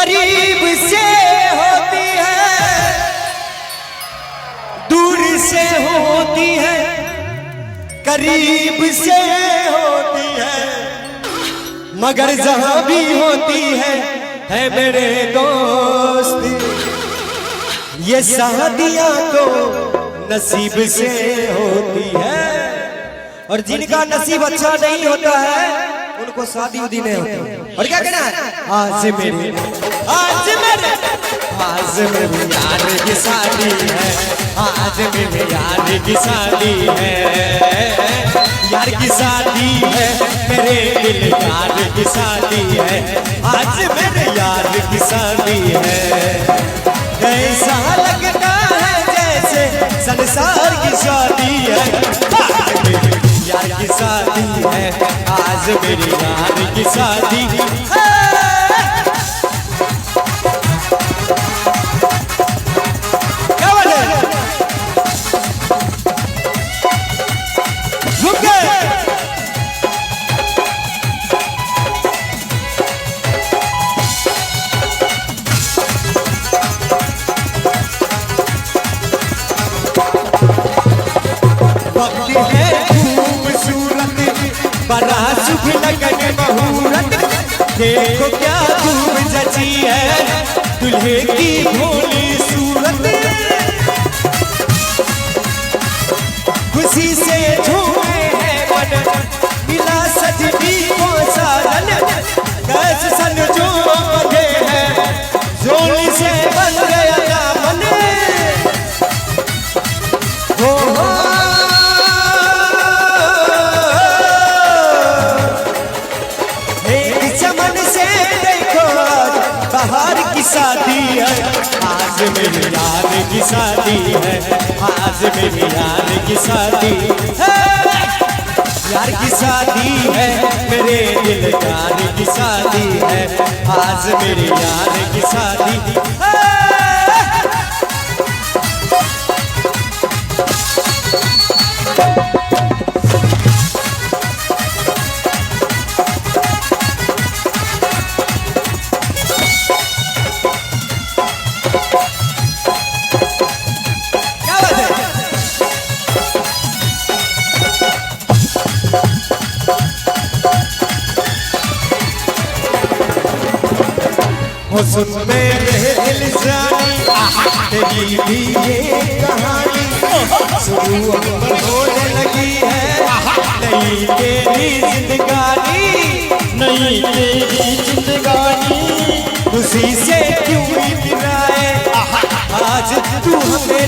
करीब से होती है दूर से होती है, करीब से होती है मगर जहां भी होती है मेरे दोस्त। ये शादियां तो नसीब से होती है और जिनका नसीब अच्छा नहीं होता है उनको शादी उदी नहीं होती। और क्या कहना है, आज मेरे यार की शादी है, आज मेरे यार की शादी है, यार की शादी है, मेरे दिल यार की शादी है, आज मेरे यार की शादी है। ऐसा लगता है जैसे संसार की शादी है, आज मेरे यार की शादी है, आज मेरे यार की शादी है। बड़ा शुभ लगन मुहूर्त, देखो क्या खूब जची है दुल्हे की भोली सूरत। खुशी से झूमे है मन, मिला सजनी को साजन, कैसे सन जो बंधे हैं जोड़ी से बन गया दामन। बाहर की शादी है, आज मेरे यार की शादी है, आज मेरे यार की शादी है, यार की शादी है, मेरे दिल यार की शादी है, आज मेरे यार की शादी है। सुन मेरे दिल जानी तेरी भी ये कहानी, शुरू होने लगी है नई तेरी जिंदगानी, नई तेरी जिंदगानी। खुशी से क्यों गिराए आज तू हमें